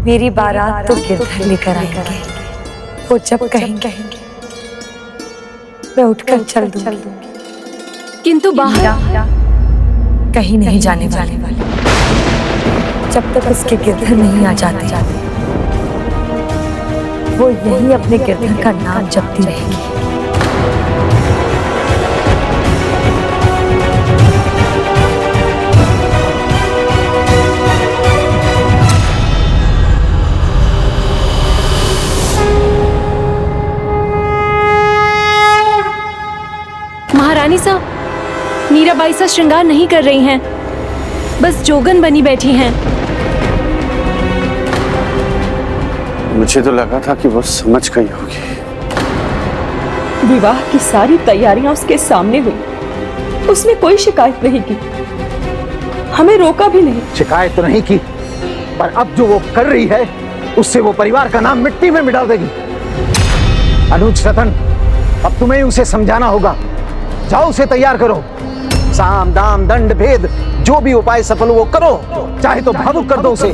मेरी बारात तो गिरधर लेकर आएंगे। वो जब कहेंगे मैं उठकर चल दूंगी, किंतु बाहर कहीं नहीं जाने वाले जब तक उसके गिरधर नहीं आ जाते। वो यही अपने गिरधर का नाम जपती रहेगी। महारानी साहब, मीराबाई सा श्रृंगार नहीं कर रही हैं, बस जोगन बनी बैठी हैं। मुझे तो लगा था कि वो समझ गई होगी। विवाह की सारी तैयारियां उसके सामने हुई, उसने कोई शिकायत नहीं की, हमें रोका भी नहीं। शिकायत तो नहीं की, पर अब जो वो कर रही है उससे वो परिवार का नाम मिट्टी में मिटा देगी। अनुज रतन, अब तुम्हें उसे समझाना होगा। जाओ उसे तैयार करो, साम दाम दंड भेद जो भी उपाय सफल वो करो। चाहे तो भावुक कर दो उसे,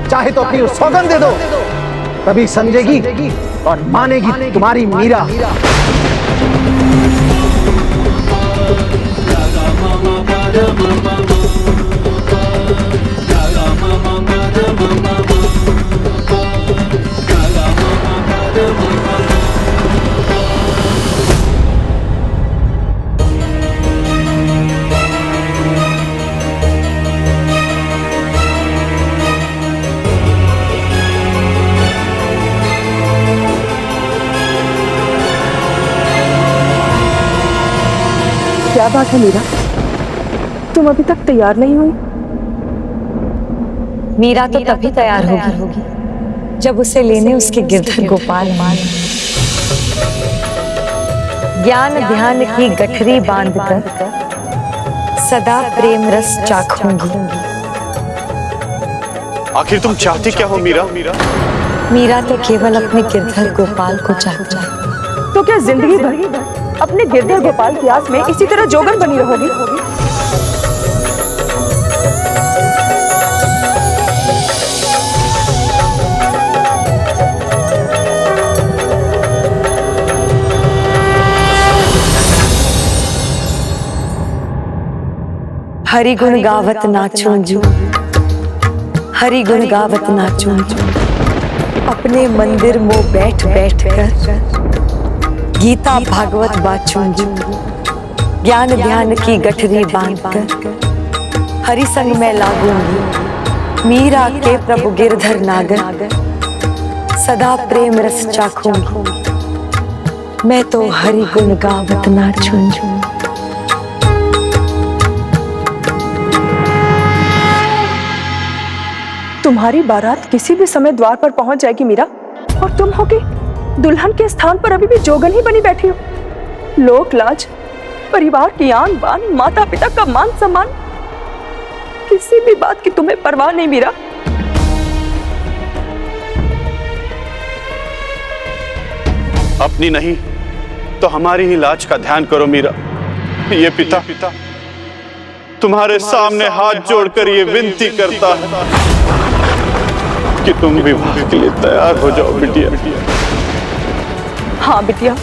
चाहे तो अपनी सौगंध दे दो, तभी समझेगी और मानेगी तुम्हारी मीरा। क्या बात है मीरा, तुम अभी तक तैयार नहीं हुई? मीरा तो तभी तैयार होगी जब उसे लेने उसके गिरधर गोपाल आए। ज्ञान ध्यान की गठरी बांधकर सदा प्रेम रस चाखूंगी। आखिर तुम चाहती क्या हो मीरा? मीरा तो केवल अपने गिरधर गोपाल को चाहती है। तो क्या जिंदगी भर अपने गिरधर गोपाल की आस में इसी तरह जोगन बनी रहोगी? हरि गुण गावत नाचूंजू, हरि गुण गावत नाचूंजू, अपने मंदिर में बैठ बैठ कर गीता भागवत बाचूंगी। ज्ञान ध्यान की गठरी बांधकर हरि संग में लागूंगी। मीरा के प्रभु गिरधर नागर सदा प्रेम रस चाखूंगी। मैं तो हरि गुण गावत नाचूंगी। तुम्हारी बारात किसी भी समय द्वार पर पहुंच जाएगी मीरा, और तुम होगी दुल्हन के स्थान पर अभी भी जोगन ही बनी बैठी हो। लोक लाज, परिवार की आन बान, माता पिता का मान सम्मान, किसी भी बात की तुम्हें परवाह नहीं मीरा। अपनी नहीं तो हमारी ही लाज का ध्यान करो मीरा। ये पिता तुम्हारे सामने हाथ जोड़कर ये विनती करता है कि तुम विवाह के लिए तैयार हो जाओ बिटिया। हाँ बिटिया,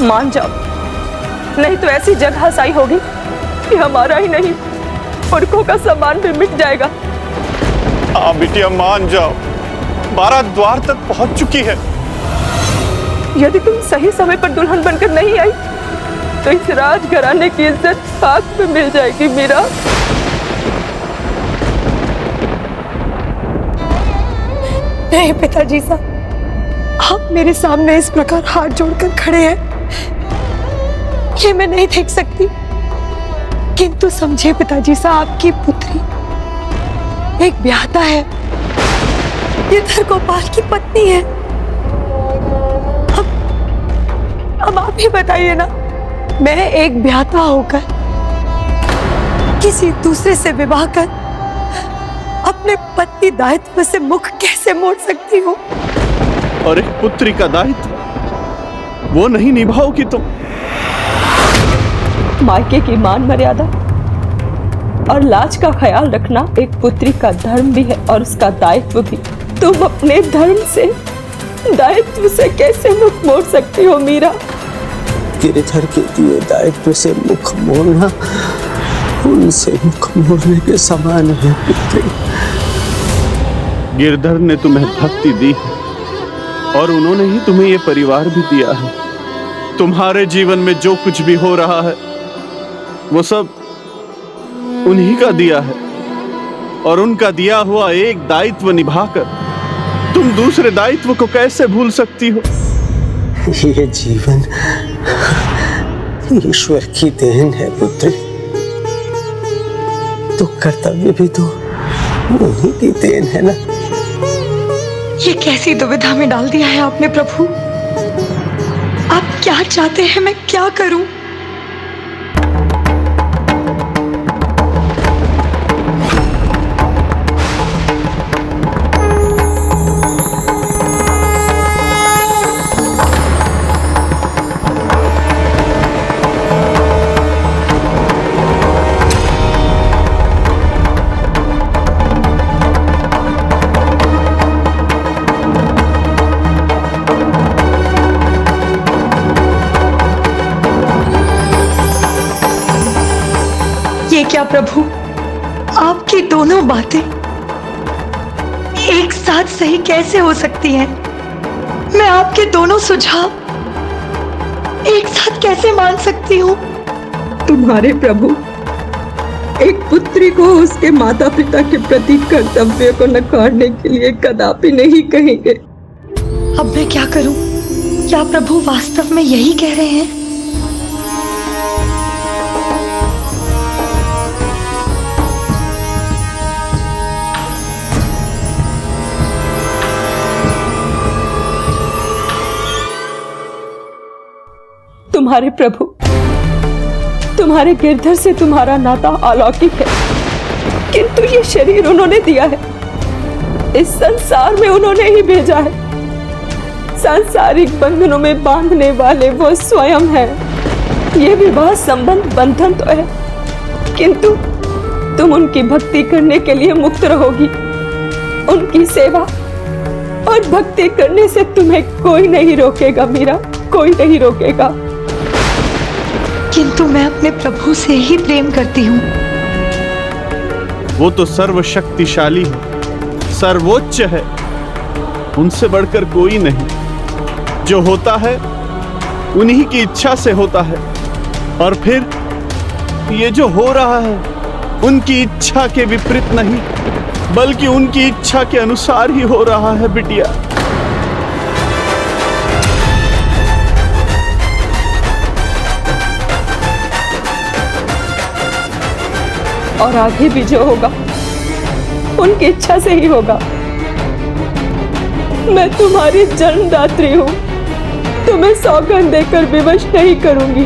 मान जाओ, नहीं तो ऐसी जगह हसाई होगी कि हमारा ही नहीं पुरखों का सम्मान भी मिट जाएगा। हाँ बिटिया, मान जाओ, बारात द्वार तक पहुंच चुकी है। यदि तुम सही समय पर दुल्हन बनकर नहीं आई तो इस राजघराने की इज्जत खाक में मिल जाएगी मीरा। नहीं पिताजी साहब, आप मेरे सामने इस प्रकार हाथ जोड़कर खड़े हैं, ये मैं नहीं देख सकती। किंतु समझे पिताजी साहब, आपकी पुत्री एक ब्याहता है, गिरधर गोपाल की पत्नी है। अब आप ही बताइए ना, मैं एक ब्याहता होकर किसी दूसरे से विवाह कर अपने पति दायित्व से मुख कैसे मोड़ सकती हूँ? और एक पुत्री का दायित्व वो नहीं निभाओगी तुम? मायके की मान मर्यादा और लाज का ख्याल रखना एक पुत्री का धर्म भी है और उसका दायित्व भी। तुम अपने धर्म से, दायित्व से कैसे मुख मोड़ सकती हो मीरा? गिरधर के दिए दायित्व से मुख मोड़ना उनसे मुख मोड़ने के समान है पुत्री। गिरधर ने तुम्हें भक्ति दी है और उन्होंने ही तुम्हें ये परिवार भी दिया है। तुम्हारे जीवन में जो कुछ भी हो रहा है वो सब उन्हीं का दिया है, और उनका दिया हुआ एक दायित्व निभाकर तुम दूसरे दायित्व को कैसे भूल सकती हो? ये जीवन ईश्वर की देन है पुत्री, तो कर्तव्य भी तो उन्हीं की देन है ना। ये कैसी दुविधा में डाल दिया है आपने प्रभु। आप क्या चाहते हैं, मैं क्या करूं? ये क्या प्रभु, आपकी दोनों बातें एक साथ सही कैसे हो सकती हैं? मैं आपके दोनों सुझाव एक साथ कैसे मान सकती हूँ? तुम्हारे प्रभु एक पुत्री को उसके माता पिता के प्रति कर्तव्य को नकारने के लिए कदापि नहीं कहेंगे। अब मैं क्या करूं? क्या प्रभु वास्तव में यही कह रहे हैं? तुम्हारे प्रभु, तुम्हारे गिरधर से तुम्हारा नाता अलौकिक है, किंतु ये शरीर उन्होंने दिया है, इस संसार में उन्होंने ही भेजा है। सांसारिक बंधनों में बांधने वाले वो स्वयं है। ये विवाह संबंध बंधन तो है, किंतु तुम उनकी भक्ति करने के लिए मुक्त रहोगी। उनकी सेवा और भक्ति करने से तुम्हें कोई नहीं रोकेगा मीरा, कोई नहीं रोकेगा। किंतु मैं अपने प्रभु से ही प्रेम करती हूँ। वो तो सर्वशक्तिशाली है, सर्वोच्च है, उनसे बढ़कर कोई नहीं। जो होता है उन्हीं की इच्छा से होता है, और फिर ये जो हो रहा है उनकी इच्छा के विपरीत नहीं, बल्कि उनकी इच्छा के अनुसार ही हो रहा है बिटिया। और आगे भी जो होगा उनकी इच्छा से ही होगा। मैं तुम्हारी जन्मदात्री हूँ, तुम्हें सौगंध देकर विवश नहीं करूंगी।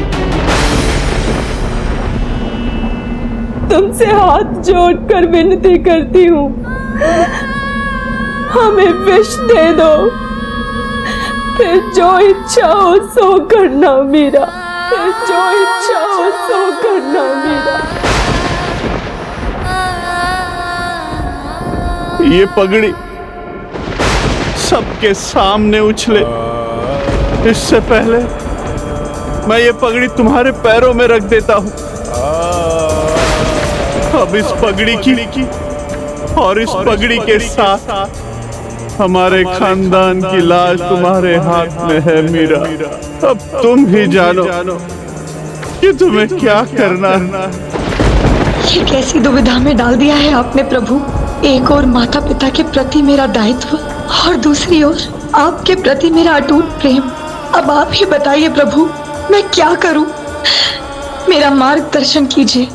तुमसे हाथ जोड़कर विनती करती हूँ, हमें विष दे दो, फिर जो इच्छा हो सो करना मीरा, फिर जो इच्छा हो सो करना मीरा। ये पगड़ी सबके सामने उछले, इससे पहले मैं ये पगड़ी तुम्हारे पैरों में रख देता हूं। अब इस पगड़ी की और इस पगड़ी के साथ हमारे खानदान की लाज तुम्हारे हाथ में है मीरा। अब तुम ही जानो कि तुम्हें क्या करना है। ये कैसी दुविधा में डाल दिया है आपने प्रभु। एक और माता पिता के प्रति मेरा दायित्व और दूसरी ओर आपके प्रति मेरा अटूट प्रेम। अब आप ही बताइए प्रभु, मैं क्या करूं? मेरा मार्गदर्शन कीजिए।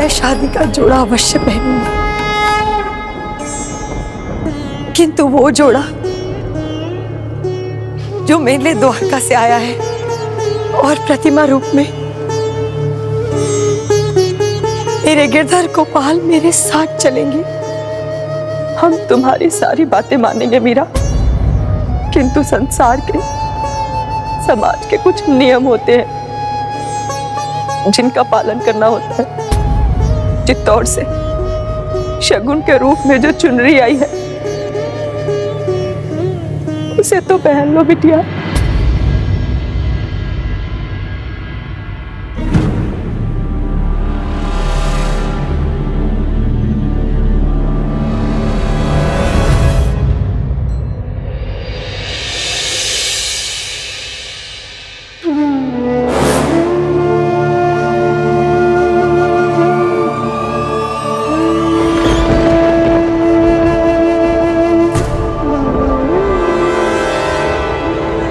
मैं शादी का जोड़ा अवश्य पहनूंगी, किंतु वो जोड़ा जो मेरे लिए द्वारका से आया है और प्रतिमा रूप में मेरे गिरधर गोपाल मेरे साथ चलेंगे। हम तुम्हारी सारी बातें मानेंगे मीरा, किंतु संसार के, समाज के कुछ नियम होते हैं जिनका पालन करना होता है। चित्तौड़ से शगुन के रूप में जो चुनरी आई है उसे तो पहन लो बिटिया।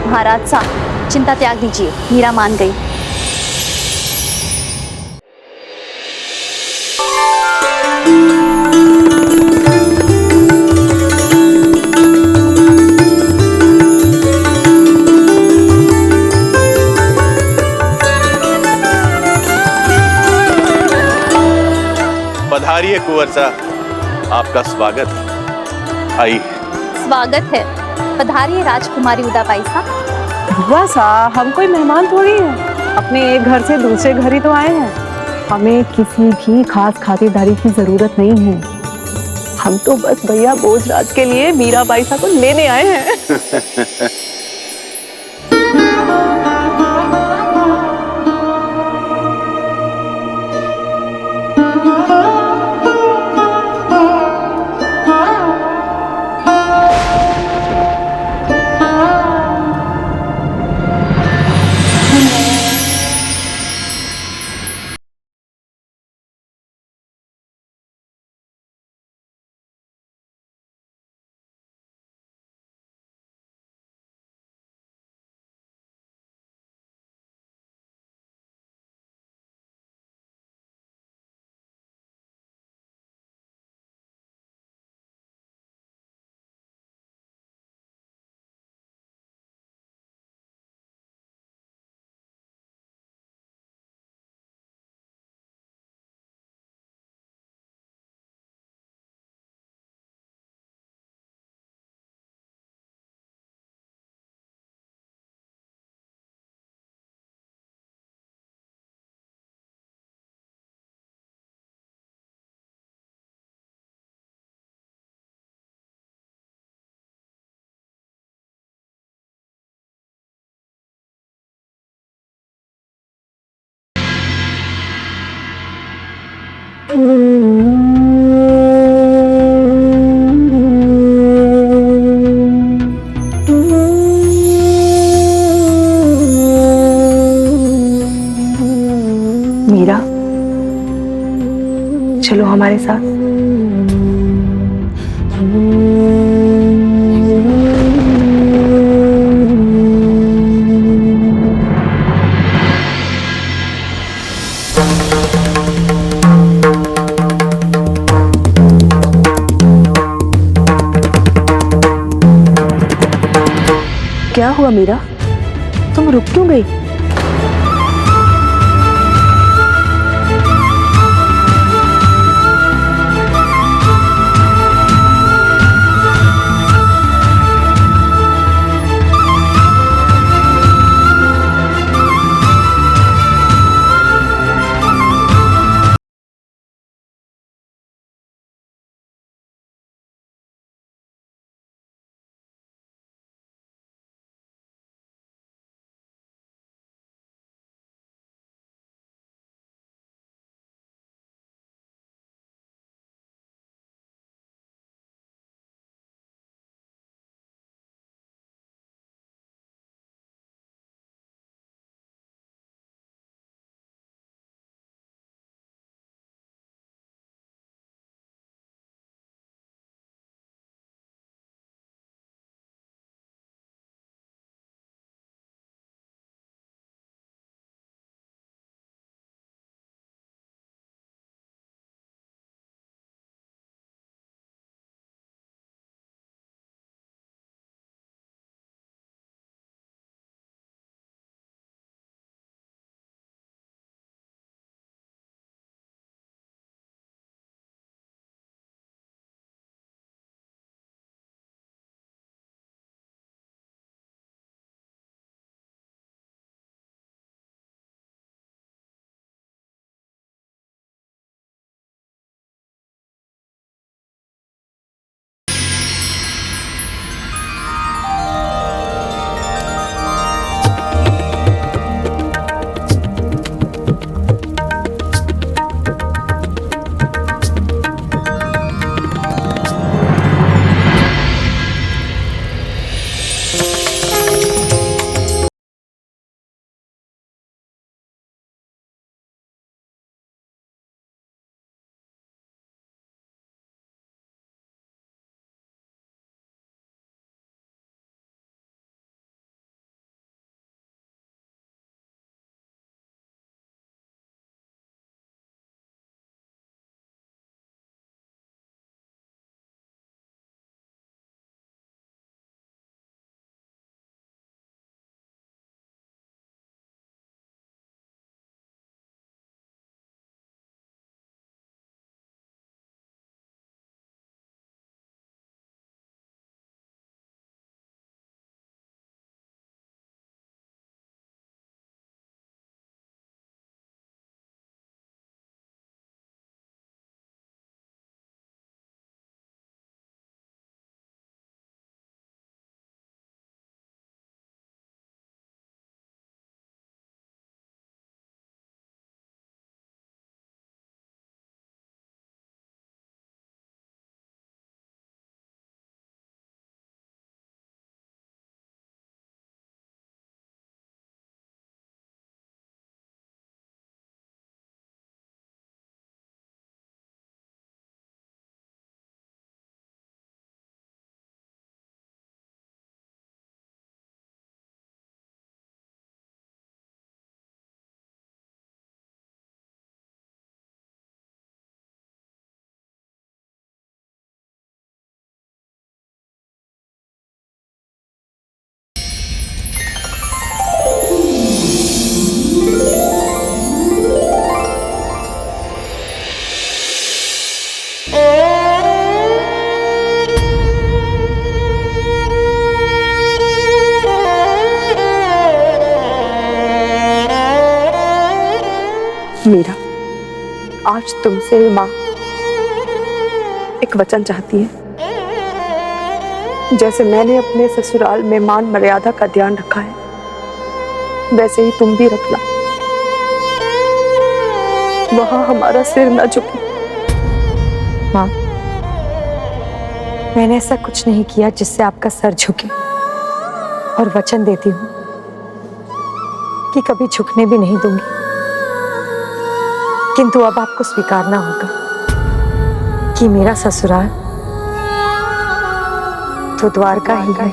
महाराज साहब, चिंता त्याग दीजिए, मीरा मान गई। पधारिए कुंवर साहब, आपका स्वागत है। आइए। स्वागत है। पधारिए राजकुमारी उदाबाई साहब। बुआ साहब, हम कोई मेहमान थोड़ी हैं, अपने एक घर से दूसरे घर ही तो आए हैं। हमें किसी भी खास खातिरदारी की जरूरत नहीं है। हम तो बस भैया भोजराज के लिए मीराबाई साहब को लेने आए हैं। मीरा, चलो हमारे साथ। क्या हुआ मीरा, तुम रुक क्यों गई? मीरा, आज तुमसे माँ एक वचन चाहती है। जैसे मैंने अपने ससुराल में मान मर्यादा का ध्यान रखा है, वैसे ही तुम भी रखना। वहां हमारा सिर न झुके। माँ, मैंने ऐसा कुछ नहीं किया जिससे आपका सर झुके, और वचन देती हूँ कि कभी झुकने भी नहीं दूंगी। किंतु अब आपको स्वीकारना होगा कि मेरा ससुराल तो द्वारका ही है।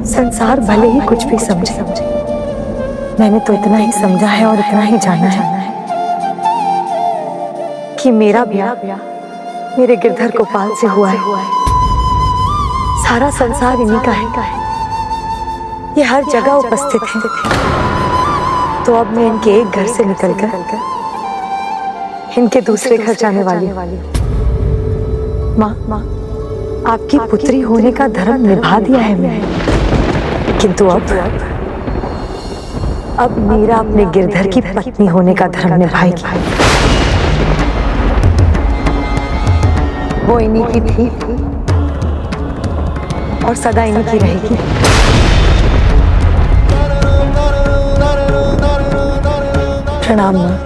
संसार भले ही कुछ भी समझे, मैंने तो इतना ही समझा है और इतना ही जाना है कि मेरा ब्याह मेरे गिरधर गोपाल से हुआ है। सारा संसार इन्हीं का है, ये हर जगह उपस्थित है। तो अब मैं इनके एक घर से निकलकर इनके दूसरे घर जाने वाली हूँ। माँ, आपकी पुत्री होने का धर्म निभा दिया है मैंने, किंतु अब मीरा अपने गिरधर की पत्नी होने का धर्म निभाएगी। वो इन्हीं की थी और सदा इन्हीं की रहेगी। प्रणाम माँ।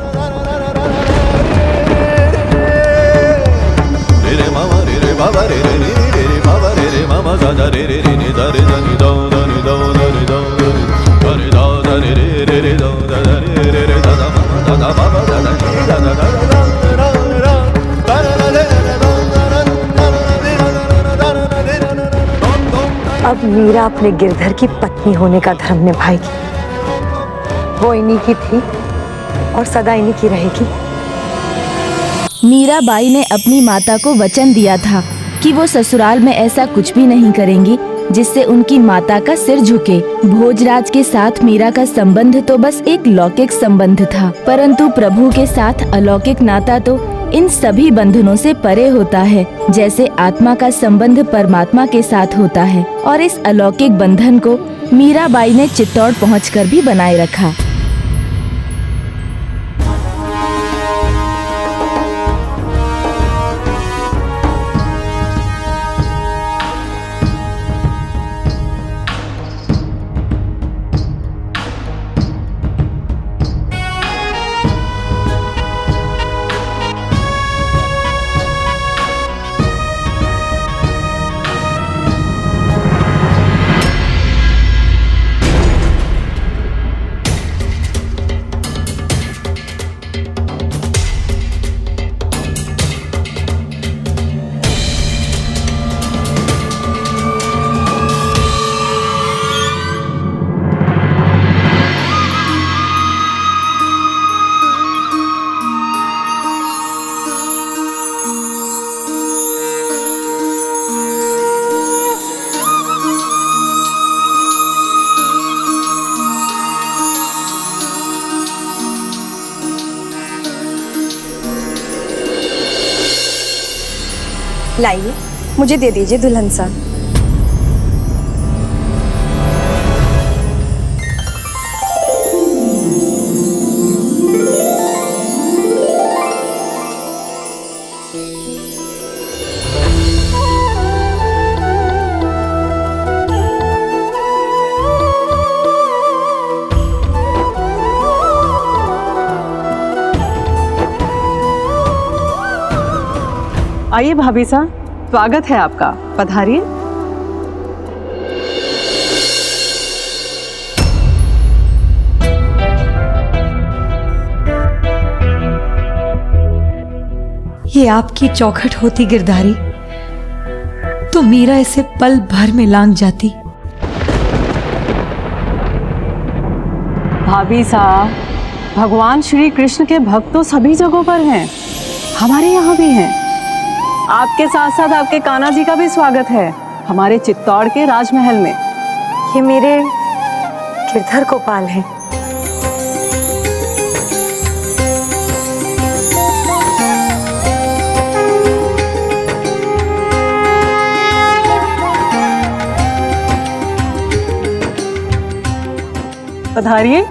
अब मीरा अपने गिरधर की पत्नी होने का धर्म निभाएगी। वो इन्हीं की थी और सदा इन्हीं की रहेगी। मीराबाई ने अपनी माता को वचन दिया था कि वो ससुराल में ऐसा कुछ भी नहीं करेंगी जिससे उनकी माता का सिर झुके। भोजराज के साथ मीरा का संबंध तो बस एक लौकिक संबंध था, परंतु प्रभु के साथ अलौकिक नाता तो इन सभी बंधनों से परे होता है। जैसे आत्मा का संबंध परमात्मा के साथ होता है, और इस अलौकिक बंधन को मीराबाई ने चित्तौड़ पहुंचकर भी बनाए रखा। लाइए, मुझे दे दीजिए दुल्हन सा। आइए भाभी साहब, स्वागत है आपका, पधारिए। ये आपकी चौखट होती गिरधारी तो मीरा इसे पल भर में लांघ जाती। भाभी साहब, भगवान श्री कृष्ण के भक्त तो सभी जगहों पर हैं, हमारे यहाँ भी हैं। आपके साथ साथ आपके कान्हा जी का भी स्वागत है हमारे चित्तौड़ के राजमहल में। ये मेरे गिरधर गोपाल हैं। पधारिए।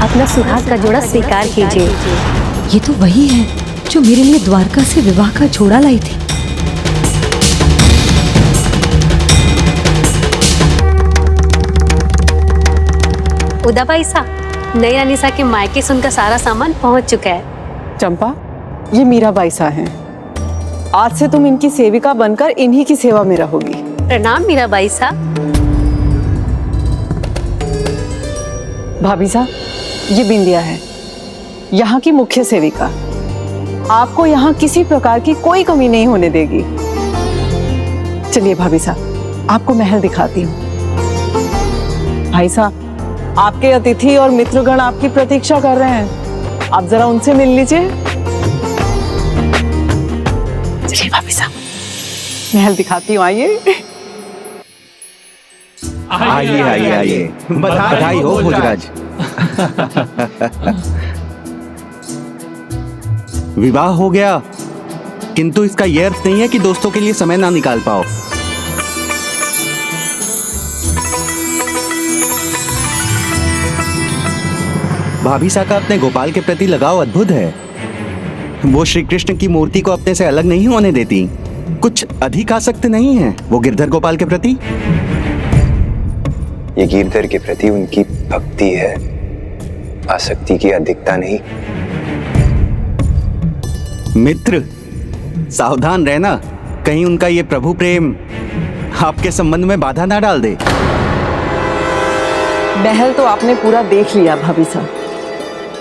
अपना सुहाग का जोड़ा स्वीकार कीजिए। ये तो वही है जो मेरे लिए द्वारका से विवाह का जोड़ा लाई थी। उदाबाईसा, नई अनीसा के मायके से उनका सारा सामान पहुंच चुका है। चंपा, ये मीरा बाईसा हैं। आज से तुम इनकी सेविका बनकर इन्हीं की सेवा में रहोगी। प्रणाम मीरा बाईसा। भाभी साहब, ये बिंदिया है, यहाँ की मुख्य सेविका। आपको यहाँ किसी प्रकार की कोई कमी नहीं होने देगी। चलिए भाभी साहब, आपको महल दिखाती हूँ। भाई साहब, आपके अतिथि और मित्रगण आपकी प्रतीक्षा कर रहे हैं, आप जरा उनसे मिल लीजिए। चलिए भाभी साहब, महल दिखाती हूँ, आइए। आइए आइए आइए, बधाई हो भोजराज। विवाह हो गया, किंतु इसका यह अर्थ नहीं है कि दोस्तों के लिए समय ना निकाल पाओ। भाभी सा का अपने गोपाल के प्रति लगाव अद्भुत है। वो श्री कृष्ण की मूर्ति को अपने से अलग नहीं होने देती। कुछ अधिक आसक्त नहीं है वो गिरधर गोपाल के प्रति। ये गिरधर के प्रति उनकी भक्ति है, आसक्ति की अधिकता नहीं। मित्र, सावधान रहना, कहीं उनका ये प्रभु प्रेम आपके संबंध में बाधा ना डाल दे। महल तो आपने पूरा देख लिया भाभी साहब,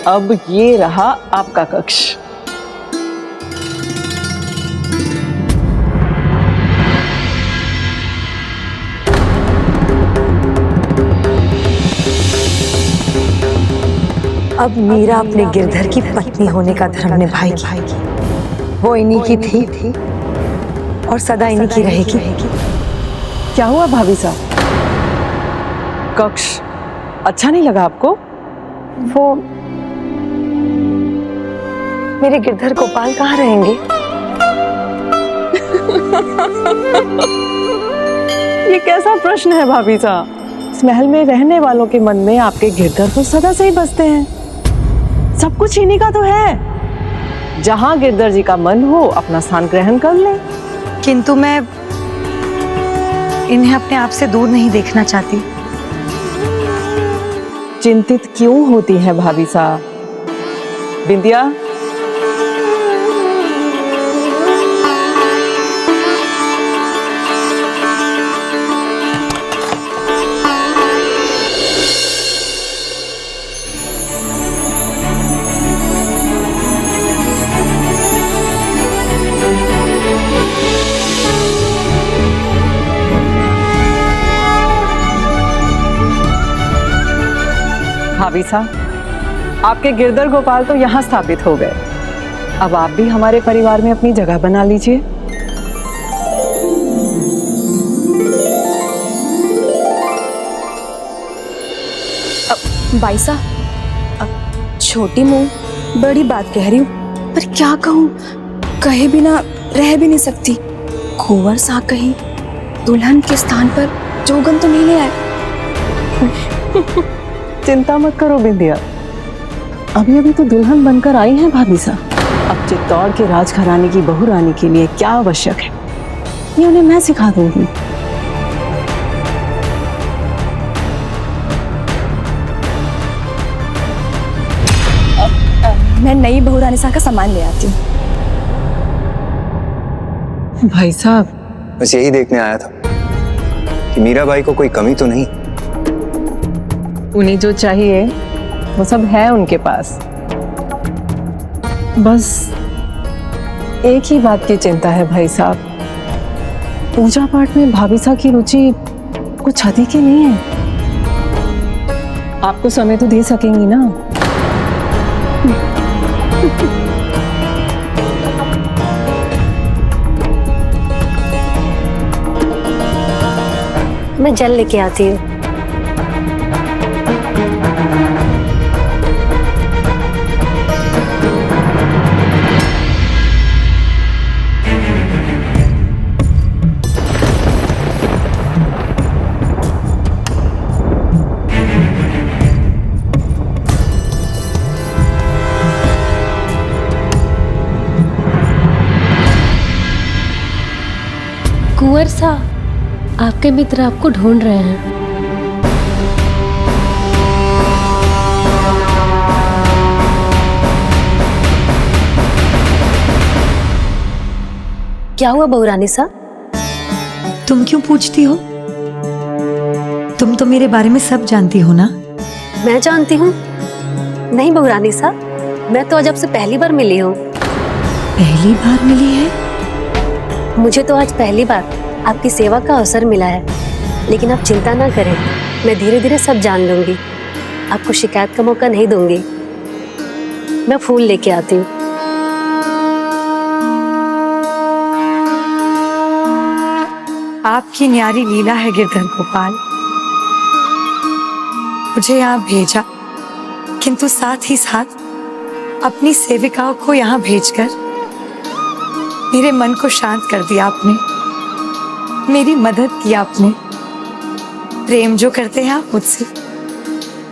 अब ये रहा आपका कक्ष। अब मीरा अपने गिरधर की पत्नी होने का धर्म निभाएगी। वो इन्हीं की थी और सदा इन्हीं की रहेगी। क्या हुआ भाभी साहब, कक्ष अच्छा नहीं लगा आपको? वो मेरे गिरधर गोपाल कहाँ रहेंगे? ये कैसा प्रश्न है भाभी साहब? इस महल में रहने वालों के मन में आपके गिरधर तो सदा से ही बसते हैं। सब कुछ इन्हीं का तो है। जहां गिरधर जी का मन हो अपना स्थान ग्रहण कर ले। किंतु मैं इन्हें अपने आप से दूर नहीं देखना चाहती। चिंतित क्यों होती है भाभी साहब? बिंदिया, भाभी साहब, आपके गिरधर गोपाल तो यहाँ स्थापित हो गए, अब आप भी हमारे परिवार में अपनी जगह बना लीजिए। भाई साहब, छोटी मुंह बड़ी बात कह रही हूँ, पर क्या कहूँ, कहे बिना रह भी नहीं सकती। कुंवर सा कहीं दुल्हन के स्थान पर जोगन तो नहीं ले आए। चिंता मत करो बिंदिया, अभी अभी तो दुल्हन बनकर आई हैं भाभी साहब। अब चित्तौड़ के राजघराने की बहू रानी के लिए क्या आवश्यक है, ये उन्हें मैं सिखा दूंगी। मैं नई बहू रानी सा का सामान ले आती हूँ। भाई साहब, बस यही देखने आया था कि मीराबाई को कोई कमी तो नहीं। उन्हें जो चाहिए वो सब है उनके पास, बस एक ही बात की चिंता है भाई साहब, पूजा पाठ में भाभी साहब की रुचि कुछ अधिक ही नहीं है। आपको समय तो दे सकेंगी ना? मैं जल लेके आती हूँ। कुंवर सा, आपके मित्र आपको ढूंढ रहे हैं। क्या हुआ बहू रानी सा? तुम क्यों पूछती हो? तुम तो मेरे बारे में सब जानती हो ना? मैं जानती हूँ। नहीं बहू रानी सा, मैं तो आज आपसे पहली बार मिली हूँ। पहली बार मिली है? मुझे तो आज पहली बार आपकी सेवा का अवसर मिला है, लेकिन आप चिंता ना करें, मैं धीरे धीरे सब जान लूंगी, आपको शिकायत का मौका नहीं दूंगी। मैं फूल लेके आती हूँ। आपकी न्यारी लीला है गिरधर गोपाल। मुझे यहाँ भेजा, किंतु साथ ही साथ अपनी सेविकाओं को यहाँ भेजकर मेरे मन को शांत कर दिया आपने, मेरी मदद की आपने। प्रेम जो करते हैं आप मुझसे,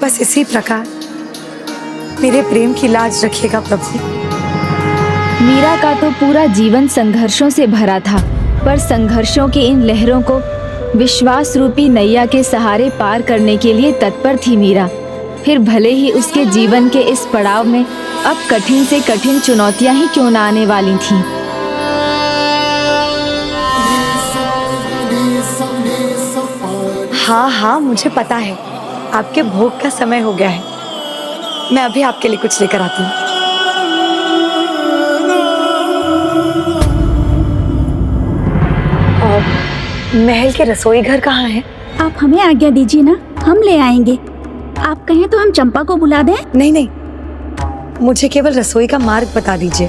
बस इसी प्रकार मेरे प्रेम की लाज रखिएगा प्रभु। मीरा का तो पूरा जीवन संघर्षों से भरा था, पर संघर्षों की इन लहरों को विश्वास रूपी नैया के सहारे पार करने के लिए तत्पर थी मीरा। फिर भले ही उसके जीवन के इस पड़ाव में अब कठिन से कठिन चुनौतियां ही क्यों ना आने वाली थीं। हाँ हाँ, मुझे पता है आपके भोग का समय हो गया है। मैं अभी आपके लिए कुछ लेकर आती हूँ। महल के रसोई घर कहाँ है? आप हमें आज्ञा दीजिए ना, हम ले आएंगे। आप कहें तो हम चंपा को बुला दें? नहीं नहीं, मुझे केवल रसोई का मार्ग बता दीजिए।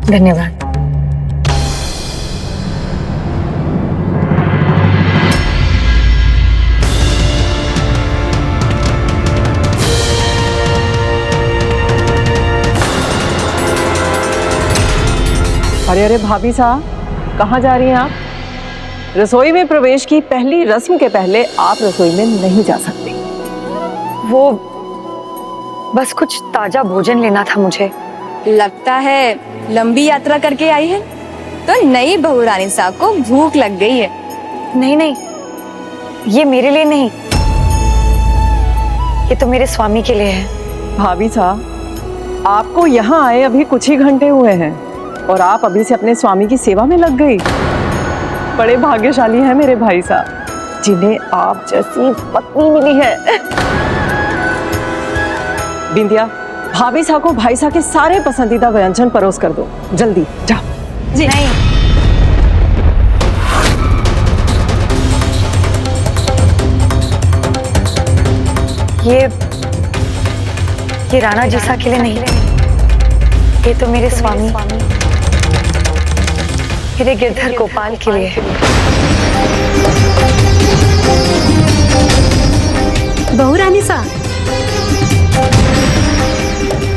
धन्यवाद। अरे अरे भाभी साहब, कहाँ जा रही हैं आप? रसोई में प्रवेश की पहली रस्म के पहले आप रसोई में नहीं जा सकती। वो बस कुछ ताजा भोजन लेना था मुझे। लगता है लंबी यात्रा करके आई है, तो नई बहू रानी साहब को भूख लग गई है। नहीं नहीं, ये मेरे लिए नहीं, ये तो मेरे स्वामी के लिए है। भाभी साहब, आपको यहाँ आए अभी कुछ ही घंटे हुए हैं और आप अभी से अपने स्वामी की सेवा में लग गई। बड़े भाग्यशाली हैं मेरे भाई साहब, जिन्हें आप जैसी पत्नी मिली है। बिंदिया, भाभी साहब को भाई साहब के सारे पसंदीदा व्यंजन परोस कर दो, जल्दी जाओ। जी नहीं। ये राणा जीसा के लिए नहीं, ये तो मेरे स्वामी मेरे गिरधर गोपाल के लिए है। बहू रानी सा,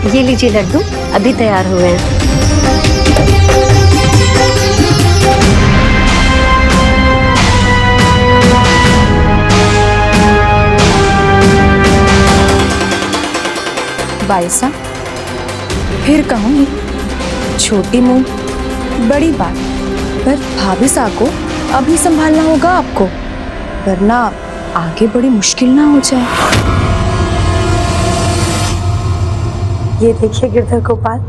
ये लीजिए लड्डू, अभी तैयार हुए हैं। बाईसा, फिर कहूंगी, छोटी मुंह बड़ी बात, पर भाभी सा को अभी संभालना होगा आपको, वरना आगे बड़ी मुश्किल ना हो जाए। ये देखिए गिरधर गोपाल,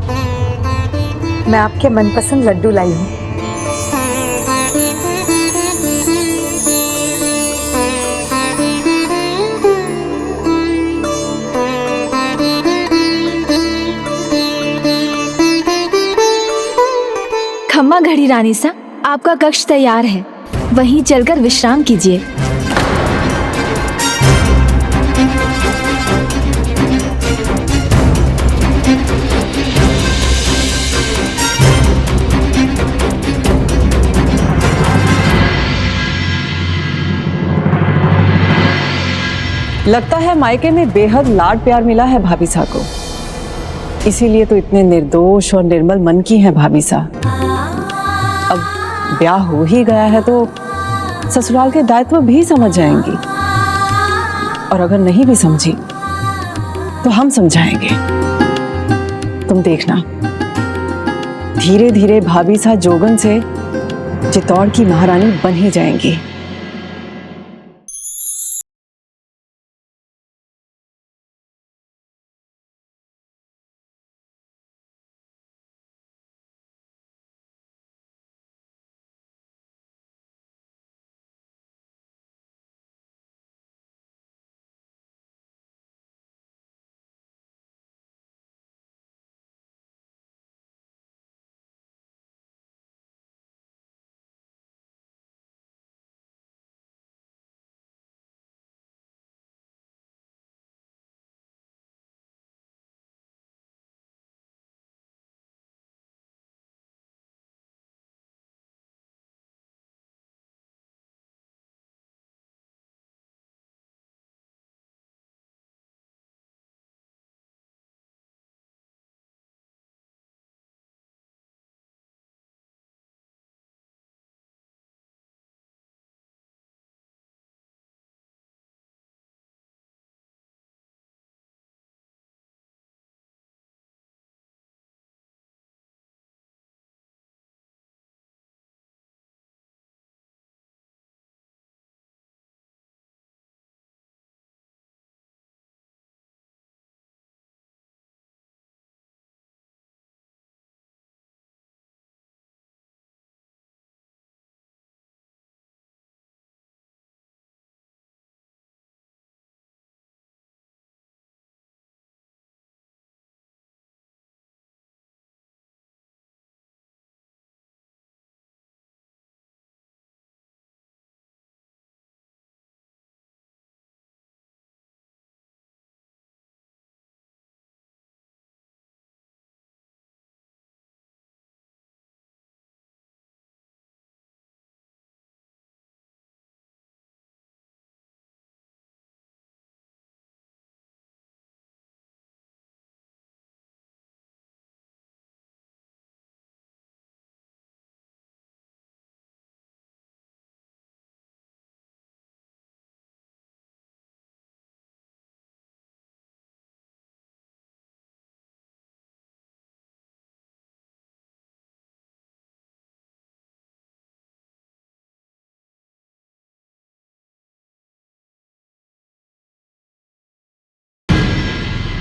मैं आपके मनपसंद लड्डू लाई हूँ। खम्मा घड़ी रानी सा, आपका कक्ष तैयार है, वहीं चलकर विश्राम कीजिए। लगता है मायके में बेहद लाड प्यार मिला है भाभी सा को, इसीलिए तो इतने निर्दोष और निर्मल मन की है भाभी सा। अब ब्याह हो ही गया है तो ससुराल के दायित्व भी समझ जाएंगी, और अगर नहीं भी समझी तो हम समझाएंगे। तुम देखना, धीरे धीरे भाभी सा जोगन से चित्तौड़ की महारानी बन ही जाएंगी।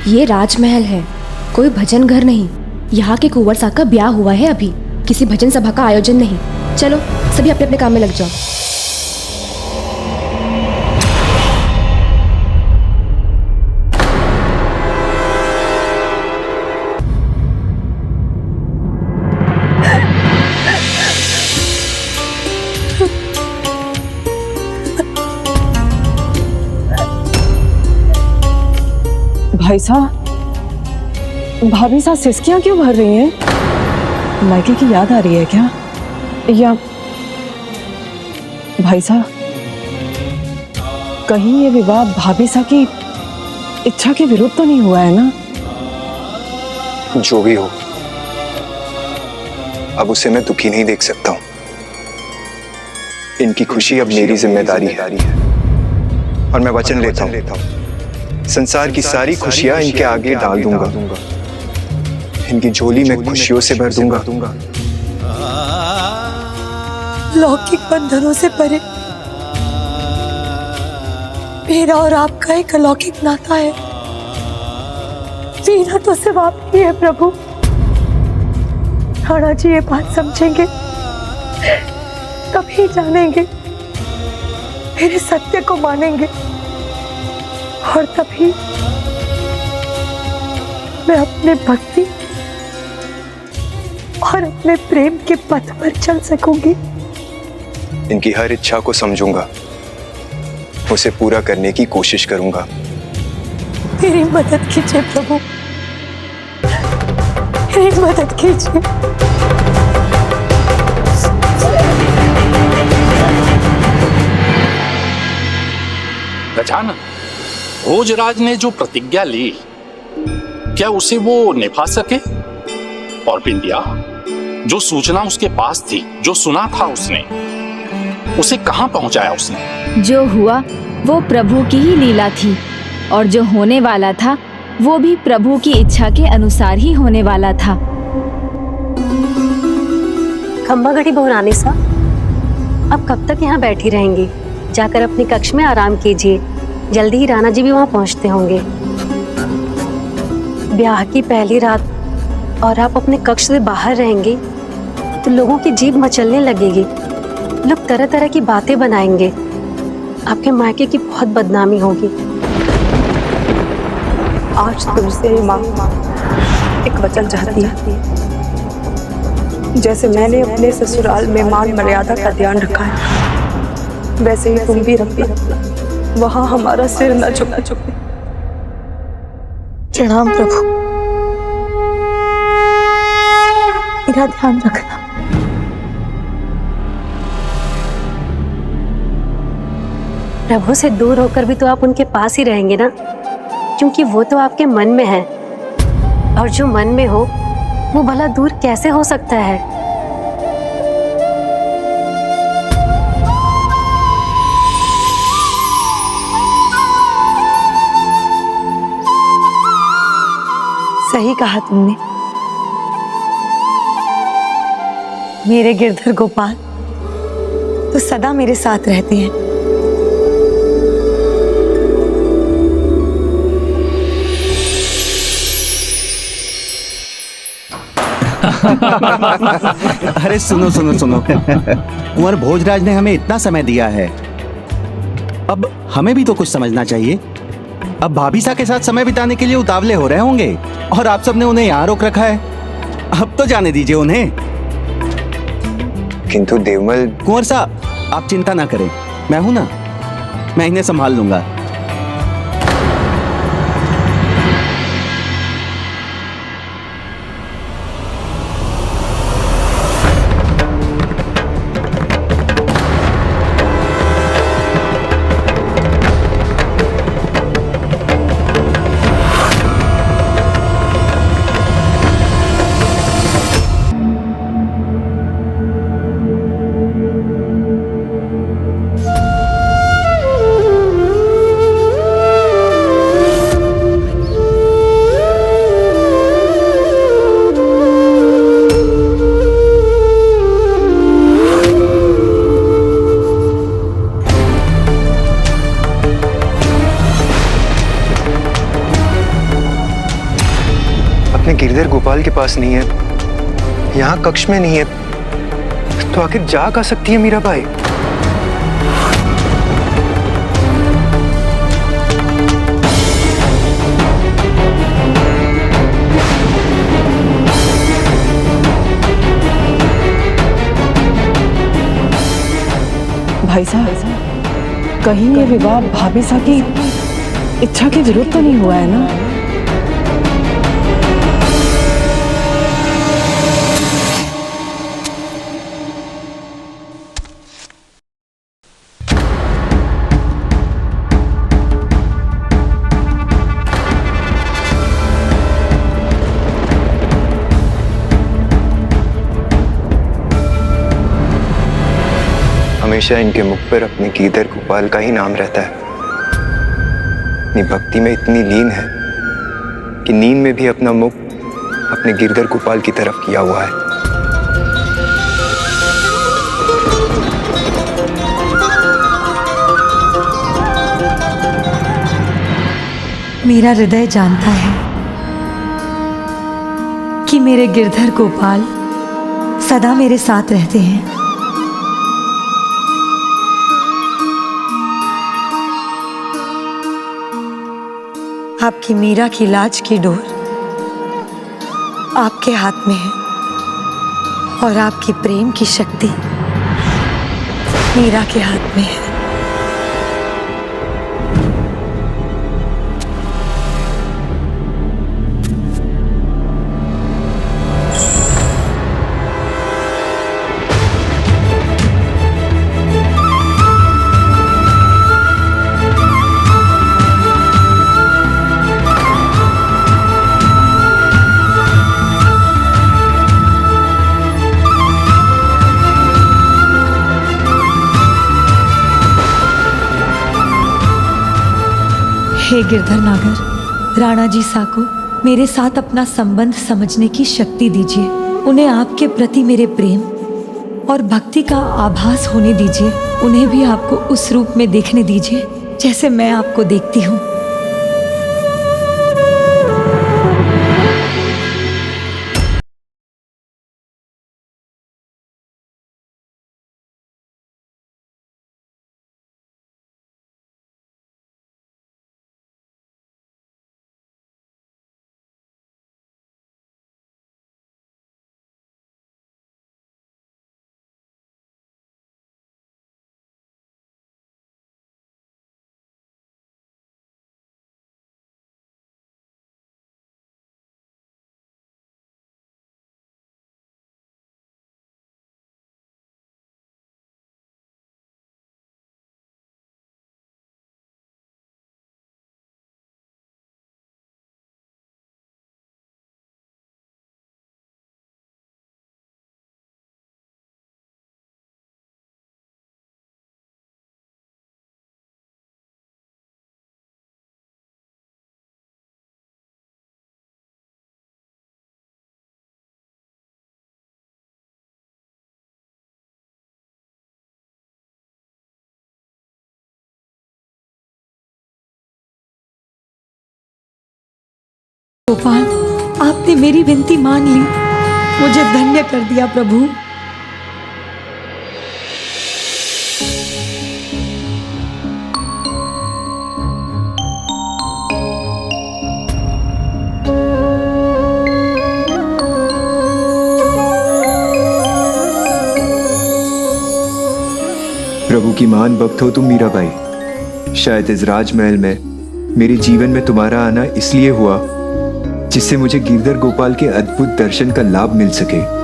ये राजमहल है, कोई भजन घर नहीं। यहाँ के कुंवर साहब का ब्याह हुआ है अभी, किसी भजन सभा का आयोजन नहीं। चलो सभी अपने अपने काम में लग जाओ। भाई साहब, भाभी साहब सिसकियां क्यों भर रही हैं? मायके की याद आ रही है क्या? या भाई साहब, कहीं ये विवाह भाभी साहब की इच्छा के विरुद्ध तो नहीं हुआ है ना? जो भी हो, अब उसे मैं दुखी नहीं देख सकता हूं। इनकी खुशी अब मेरी जिम्मेदारी है और मैं वचन लेता हूं, संसार की सारी खुशियां इनके आगे डाल दूंगा, इनकी झोली में खुशियों से भर दूंगा। लौकिक बंधनों से परे मेरा और आपका एक अलौकिक नाता है। जीना तो सिर्फ आप ही है प्रभु। राणा जी ये बात समझेंगे, तभी जानेंगे, मेरे सत्य को मानेंगे, और तभी मैं अपने भक्ति और अपने प्रेम के पथ पर चल सकूंगी। इनकी हर इच्छा को समझूंगा, उसे पूरा करने की कोशिश करूंगा। मेरी मदद कीजिए प्रभु, मेरी मदद कीजिए। गजानन, भोजराज ने जो प्रतिज्ञा ली, क्या उसे वो निभा सके? और बिंदिया, जो सूचना उसके पास थी, जो सुना था उसने, उसे कहां पहुंचाया उसने? जो हुआ वो प्रभु की ही लीला थी, और जो होने वाला था वो भी प्रभु की इच्छा के अनुसार ही होने वाला था। खम्बा घड़ी बहू रानी साहब, अब कब तक यहाँ बैठी रहेंगी? जाकर अपने कक्ष में आराम कीजिए, जल्दी ही राणा जी भी वहाँ पहुँचते होंगे। ब्याह की पहली रात और आप अपने कक्ष से बाहर रहेंगे तो लोगों की जीभ मचलने लगेगी, लोग तरह तरह की बातें बनाएंगे, आपके मायके की बहुत बदनामी होगी। आज तुमसे माँ एक वचन चाहती है। जैसे मैंने अपने ससुराल में मान मर्यादा का ध्यान रखा है, वैसे ही तुम भी रखना, वहां हमारा सिर न झुके। प्रणाम प्रभु, मेरा ध्यान रखना। प्रभु से दूर होकर भी तो आप उनके पास ही रहेंगे ना, क्योंकि वो तो आपके मन में है, और जो मन में हो वो भला दूर कैसे हो सकता है? सही कहा तुमने। मेरे गिरधर गोपाल तो सदा मेरे साथ रहते हैं। अरे सुनो सुनो सुनो, कुंवर भोजराज ने हमें इतना समय दिया है, अब हमें भी तो कुछ समझना चाहिए। अब भाभी सा के साथ समय बिताने के लिए उतावले हो रहे होंगे, और आप सबने उन्हें यहाँ रोक रखा है। अब तो जाने दीजिए उन्हें। किंतु देवमल। कुंवर साहब, आप चिंता ना करें, मैं हूं ना, मैं इन्हें संभाल लूंगा। गिरधर गोपाल के पास नहीं है, यहाँ कक्ष में नहीं है, तो आखिर जा कहाँ सकती है मीरा बाई? भाई साहब, कहीं ये विवाह भाभी साहब की इच्छा के विरुद्ध तो नहीं हुआ है ना? हमेशा इनके मुख पर अपने गिरधर गोपाल का ही नाम रहता है। अपनी भक्ति में इतनी लीन है कि नींद में भी अपना मुख अपने गिरधर गोपाल की तरफ किया हुआ है। मेरा हृदय जानता है कि मेरे गिरधर गोपाल सदा मेरे साथ रहते हैं। आपकी मीरा की लाज की डोर आपके हाथ में है और आपकी प्रेम की शक्ति मीरा के हाथ में है। हे गिरधर नागर, राणा जी सा को मेरे साथ अपना संबंध समझने की शक्ति दीजिए। उन्हें आपके प्रति मेरे प्रेम और भक्ति का आभास होने दीजिए। उन्हें भी आपको उस रूप में देखने दीजिए जैसे मैं आपको देखती हूँ। गोपाल, आपने मेरी विनती मान ली, मुझे धन्य कर दिया प्रभु। प्रभु की महान भक्त हो तुम मीराबाई। शायद इस राजमहल में मेरे जीवन में तुम्हारा आना इसलिए हुआ जिससे मुझे गिरधर गोपाल के अद्भुत दर्शन का लाभ मिल सके।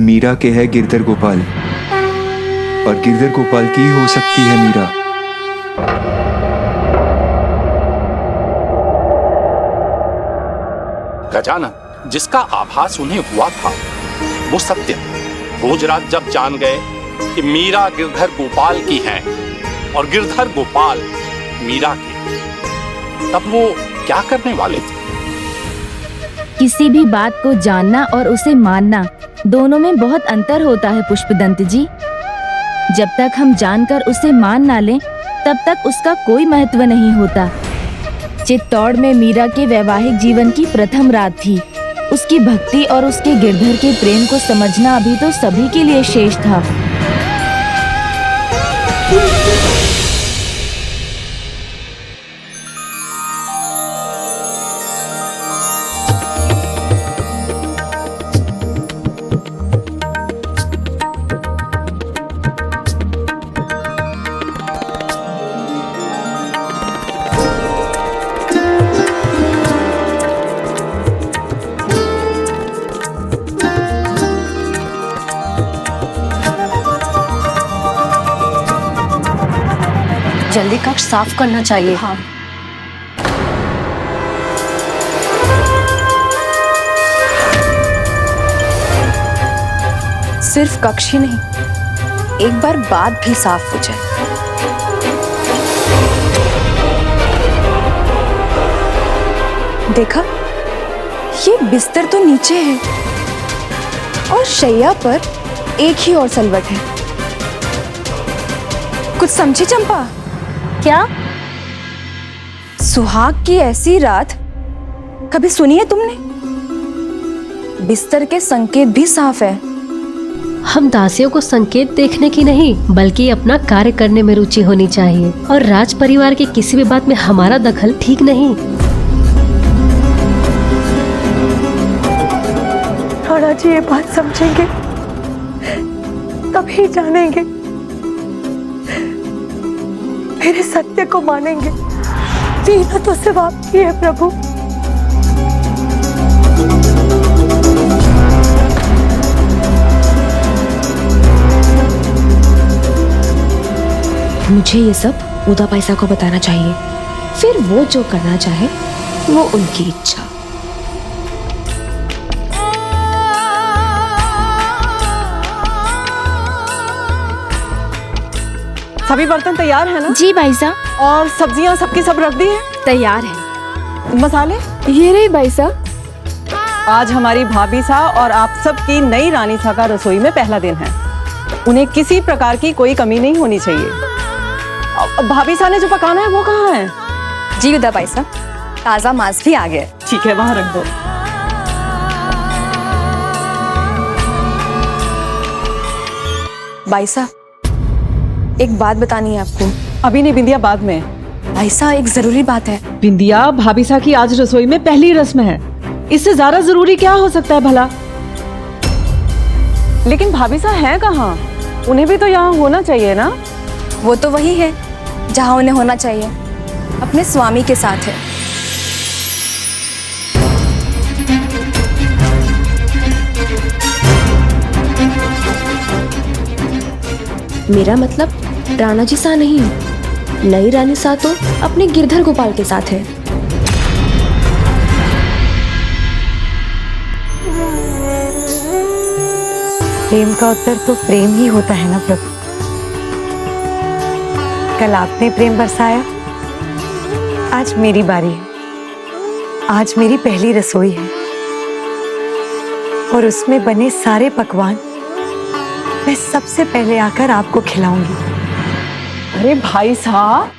मीरा के है गिरधर गोपाल और गिरधर गोपाल की हो सकती है मीरा। गजानन, जिसका आभास उन्हें हुआ था वो सत्य। भोजराज जब जान गए कि मीरा गिरधर गोपाल की है और गिरधर गोपाल मीरा के, तब वो क्या करने वाले थे? किसी भी बात को जानना और उसे मानना दोनों में बहुत अंतर होता है पुष्पदंत जी। जब तक हम जानकर उसे मान ना लें तब तक उसका कोई महत्व नहीं होता। चित्तौड़ में मीरा के वैवाहिक जीवन की प्रथम रात थी। उसकी भक्ति और उसके गिरधर के प्रेम को समझना अभी तो सभी के लिए शेष था। जल्दी कक्ष साफ करना चाहिए। हाँ। सिर्फ कक्ष ही नहीं, एक बार बात भी साफ हो जाए। देखा, ये बिस्तर तो नीचे है और शैया पर एक ही और सलवट है। कुछ समझी चंपा? क्या? सुहाग की ऐसी रात कभी सुनी है तुमने? बिस्तर के संकेत भी साफ है। हम दासियों को संकेत देखने की नहीं बल्कि अपना कार्य करने में रुचि होनी चाहिए, और राज परिवार की किसी भी बात में हमारा दखल ठीक नहीं। राणा जी ये बात समझेंगे तभी जानेंगे, मेरे सत्य को मानेंगे। जीना तो सिर्फ आपकी है प्रभु। मुझे ये सब उदा पैसा को बताना चाहिए, फिर वो जो करना चाहे वो उनकी इच्छा। सभी बर्तन तैयार है ना? जी भाई साहब। और सब्जियां सबकी सब रख दी हैं? तैयार है। मसाले ये रही भाई साहब। आज हमारी भाभी सा और आप सब की नई रानी सा का रसोई में पहला दिन है। उन्हें किसी प्रकार की कोई कमी नहीं होनी चाहिए। भाभी सा ने जो पकाना है वो कहाँ है? जी उदा भाई साहब, ताजा मांस भी आ गया। ठीक है, वहां रख दो। भाई साहब, एक बात बतानी है आपको। अभी नहीं बिंदिया, बाद में। भाई साहब, एक जरूरी बात है। बिंदिया, भाभी सा की आज रसोई में पहली रस्म है, इससे ज्यादा जरूरी क्या हो सकता है भला? लेकिन भाभी सा है कहाँ? उन्हें भी तो यहाँ होना चाहिए ना? वो तो वही है जहाँ उन्हें होना चाहिए, अपने स्वामी के साथ है। मेरा मतलब राणा जी सा नहीं, नई रानी सा तो अपने गिरधर गोपाल के साथ है। प्रेम का उत्तर तो प्रेम ही होता है ना प्रभु। कल आपने प्रेम बरसाया, आज मेरी बारी है। आज मेरी पहली रसोई है और उसमें बने सारे पकवान मैं सबसे पहले आकर आपको खिलाऊंगी। अरे भाई साहब,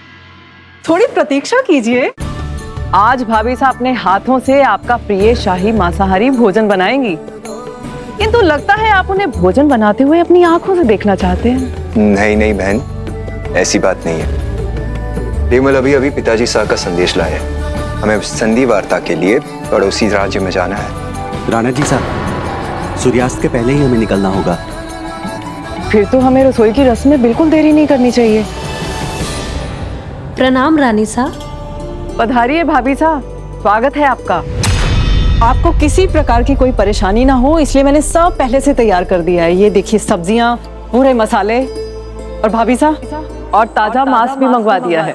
थोड़ी प्रतीक्षा कीजिए। आज भाभी साहब अपने हाथों से आपका प्रिय शाही मांसाहारी भोजन बनाएंगी, किंतु लगता है आप उन्हें भोजन बनाते हुए अपनी आंखों से देखना चाहते हैं। नहीं नहीं बहन, ऐसी बात नहीं है। विमल अभी अभी पिताजी साहब का संदेश लाया है। हमें संधि वार्ता के लिए पड़ोसी राज्य में जाना है। राणा जी साहब, सूर्यास्त के पहले ही हमें निकलना होगा। फिर तो हमें रसोई की रस्म में बिल्कुल देरी नहीं करनी चाहिए। प्रणाम रानी साहब। पधारिए भाभी साहब, स्वागत है आपका। आपको किसी प्रकार की कोई परेशानी ना हो इसलिए मैंने सब पहले से तैयार कर दिया है। ये देखिए सब्जियां, पूरे मसाले, और भाभी साहब और ताजा मांस भी मंगवा दिया है।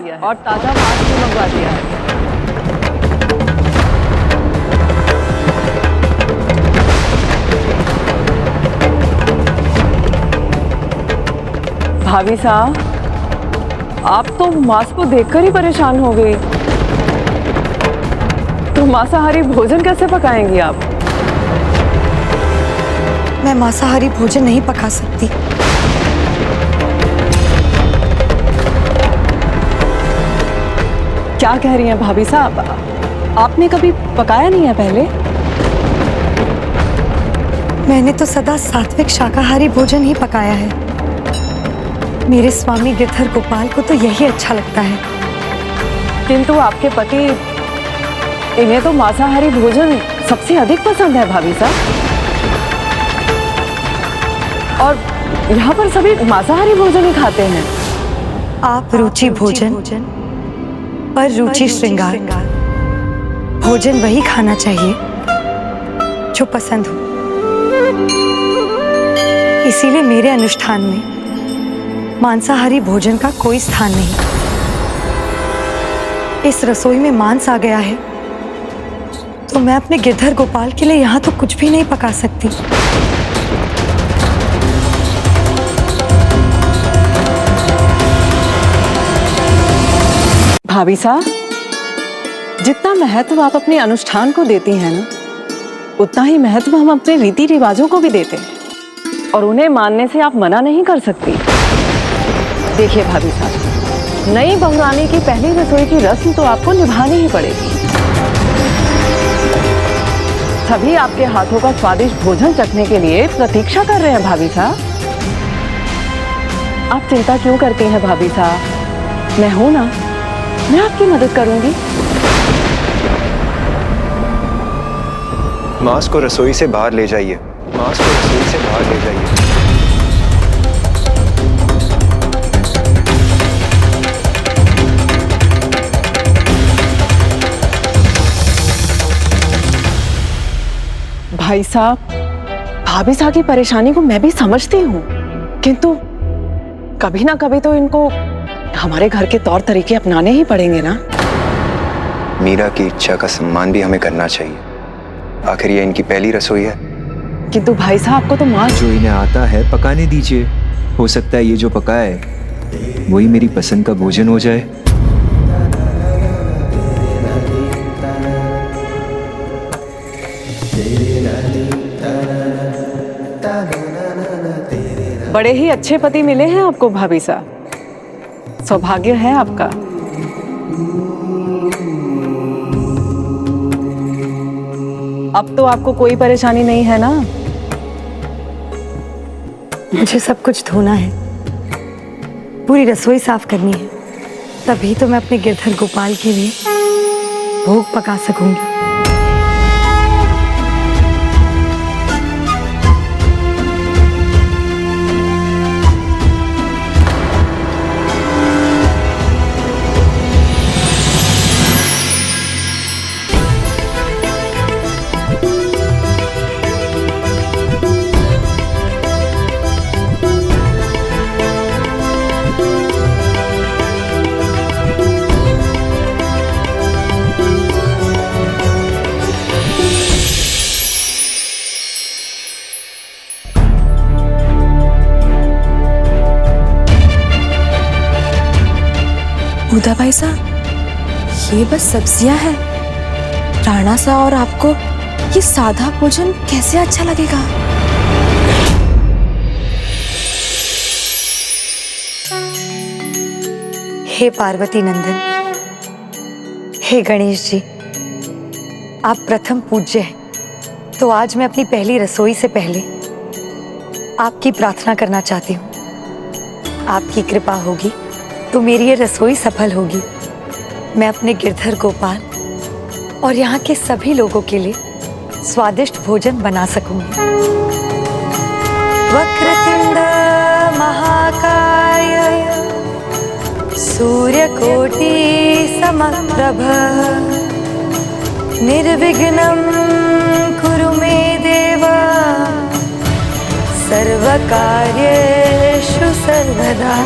भाभी साहब, आप तो मांस को देखकर ही परेशान हो गई, तो मांसाहारी भोजन कैसे पकाएंगी आप? मैं मांसाहारी भोजन नहीं पका सकती। क्या कह रही हैं भाभी साहब? आपने कभी पकाया नहीं है पहले? मैंने तो सदा सात्विक शाकाहारी भोजन ही पकाया है। मेरे स्वामी गिरधर गोपाल को तो यही अच्छा लगता है। किंतु आपके पति, इन्हें तो मांसाहारी भोजन सबसे अधिक पसंद है भाभी साहब। और यहाँ पर सभी मांसाहारी भोजन ही खाते हैं। आप रुचि भोजन पर रुचि श्रृंगार। भोजन वही खाना चाहिए जो पसंद हो। इसीलिए मेरे अनुष्ठान में मांसाहारी भोजन का कोई स्थान नहीं। इस रसोई में मांस आ गया है तो मैं अपने गिरधर गोपाल के लिए यहाँ तो कुछ भी नहीं पका सकती। भाभी साहब, जितना महत्व आप अपने अनुष्ठान को देती हैं ना, उतना ही महत्व हम अपने रीति रिवाजों को भी देते हैं और उन्हें मानने से आप मना नहीं कर सकती। देखिए भाभी साहब, नई बहुरानी की पहली रसोई की रस्म तो आपको निभानी ही पड़ेगी। सभी आपके हाथों का स्वादिष्ट भोजन चखने के लिए प्रतीक्षा कर रहे हैं भाभी साहब। आप चिंता क्यों करती हैं भाभी साहब? मैं हूं ना, मैं आपकी मदद करूंगी। मांस को रसोई से बाहर ले जाइए। मांस को रसोई से बाहर ले जाइए। भाई साहब, भाभी साहब की परेशानी को मैं भी समझती हूँ, किंतु कभी ना कभी तो इनको हमारे घर के तौर तरीके अपनाने ही पड़ेंगे ना। मीरा की इच्छा का सम्मान भी हमें करना चाहिए। आखिर ये इनकी पहली रसोई है। किंतु भाई साहब, आपको तो मांस जो इन्हें आता है पकाने दीजिए। हो सकता है ये जो पकाए वही मेरी पसंद का भोजन हो जाए। बड़े ही अच्छे पति मिले हैं आपको भाभी साहब, सौभाग्य है आपका। अब तो आपको कोई परेशानी नहीं है ना? मुझे सब कुछ धोना है, पूरी रसोई साफ करनी है, तभी तो मैं अपने गिरधर गोपाल के लिए भोग पका सकूंगी। उदा भाई साहब, ये बस सब्जियां हैं। राणा सा और आपको ये सादा भोजन कैसे अच्छा लगेगा? हे पार्वती नंदन, हे गणेश जी, आप प्रथम पूज्य हैं, तो आज मैं अपनी पहली रसोई से पहले आपकी प्रार्थना करना चाहती हूँ। आपकी कृपा होगी तो मेरी ये रसोई सफल होगी। मैं अपने गिरधर गोपाल और यहाँ के सभी लोगों के लिए स्वादिष्ट भोजन बना सकूंगी। वक्रतुंड महाकाय सूर्यकोटि समप्रभ निर्विघ्नं कुरु मे देव सर्वकार्येषु सर्वदा।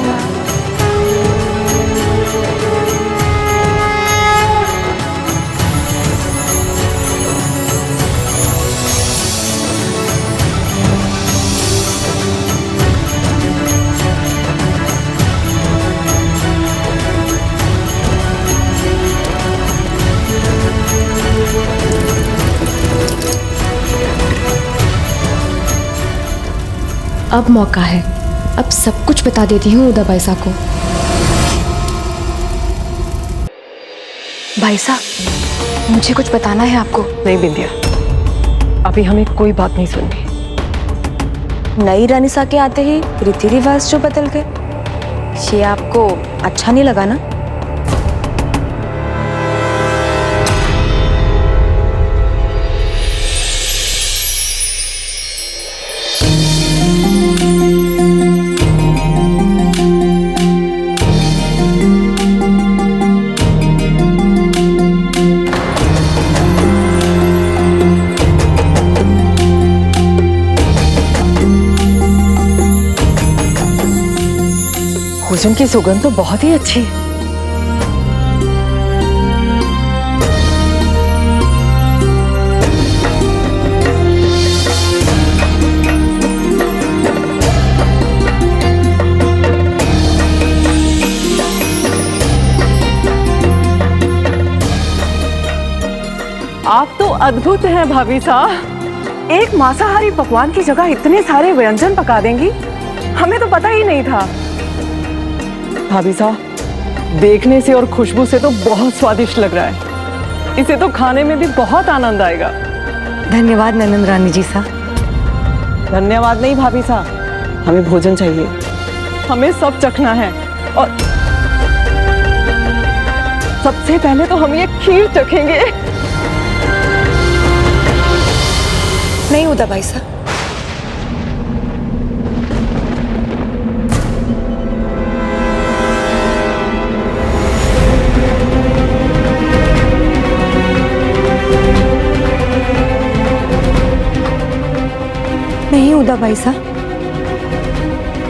अब मौका है, अब सब कुछ बता देती हूँ उदा भाई साहब को। भाई साहब, मुझे कुछ बताना है आपको। नहीं बिंदिया, अभी हमें कोई बात नहीं सुननी। नई रानी सा के आते ही रीति रिवाज जो बदल गए, ये आपको अच्छा नहीं लगा ना? भोजन की सुगंध तो बहुत ही अच्छी है। आप तो अद्भुत हैं भाभी साहब। एक मांसाहारी पकवान की जगह इतने सारे व्यंजन पका देंगी, हमें तो पता ही नहीं था। भाभी साहब, देखने से और खुशबू से तो बहुत स्वादिष्ट लग रहा है। इसे तो खाने में भी बहुत आनंद आएगा। धन्यवाद ननंद रानी जी साहब। धन्यवाद नहीं भाभी साहब, हमें भोजन चाहिए, हमें सब चखना है। और सबसे पहले तो हम ये खीर चखेंगे। नहीं उदा भाई साहब, नहीं उदा भाई साहब,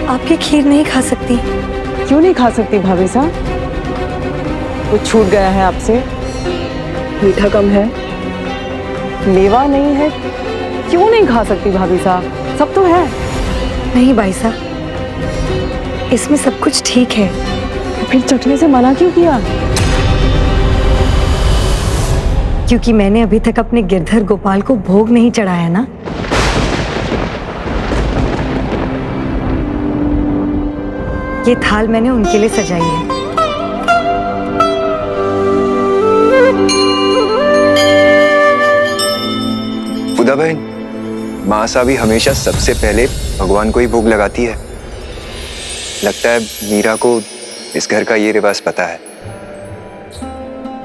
आपकी खीर नहीं खा सकती। क्यों नहीं खा सकती भाभी साहब? कुछ छूट गया है आपसे? मीठा कम है, मेवा नहीं है, क्यों नहीं खा सकती भाभी साहब? सब तो है। नहीं भाई साहब, इसमें सब कुछ ठीक है। फिर चटनी से मना क्यों किया? क्योंकि मैंने अभी तक अपने गिरधर गोपाल को भोग नहीं चढ़ाया ना। ये थाल मैंने उनके लिए सजाई है। उदा बहन, माँ साहब हमेशा सबसे पहले भगवान को ही भोग लगाती है। लगता है मीरा को इस घर का ये रिवाज पता है।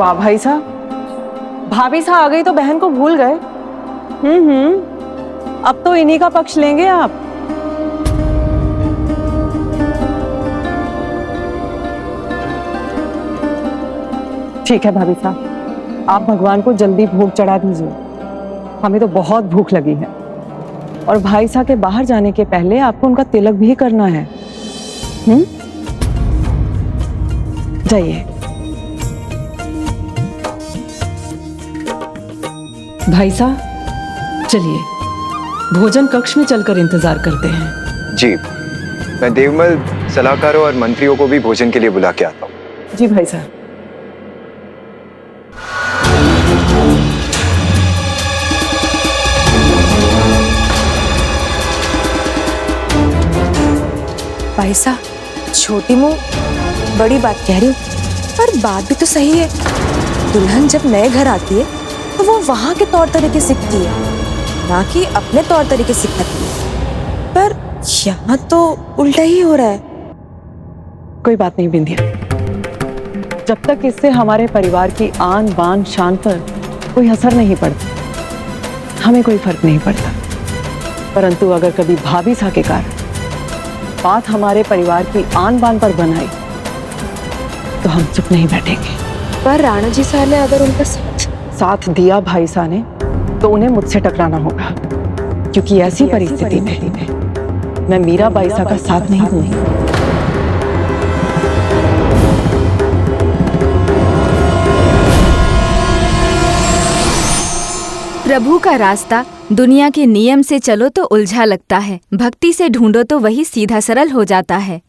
वाह भाई साहब, भाभी साहब आ गई तो बहन को भूल गए। अब तो इन्हीं का पक्ष लेंगे आप। ठीक है भाभी साहब, आप भगवान को जल्दी भोग चढ़ा दीजिए, हमें तो बहुत भूख लगी है। और भाई साहब के बाहर जाने के पहले आपको उनका तिलक भी करना है। जाइए। भाई साहब चलिए, भोजन कक्ष में चलकर इंतजार करते हैं। जी, मैं देवमल सलाहकारों और मंत्रियों को भी भोजन के लिए बुला के आता हूँ। जी भाई साहब। भाई साहब, छोटी मुंह बड़ी बात कह रही हूँ, पर बात भी तो सही है। दुल्हन जब नए घर आती है तो वो वहां के तौर तरीके सीखती है, ना कि अपने तौर तरीके सीखती है। पर यहाँ तो उल्टा ही हो रहा है। कोई बात नहीं बिंदिया, जब तक इससे हमारे परिवार की आन बान शान पर कोई असर नहीं पड़ता, हमें कोई फर्क नहीं पड़ता। परंतु अगर कभी भाभी साहब के कारण बात हमारे परिवार की आन बान पर बनाई तो हम चुप नहीं बैठेंगे। पर राणा जी साहब ने अगर उनका साथ दिया भाई साहब ने, तो उन्हें मुझसे टकराना होगा, क्योंकि ऐसी परिस्थिति में मैं मीरा बाई साहब का साथ नहीं दूंगी। प्रभु का रास्ता दुनिया के नियम से चलो तो उलझा लगता है, भक्ति से ढूंढो तो वही सीधा सरल हो जाता है।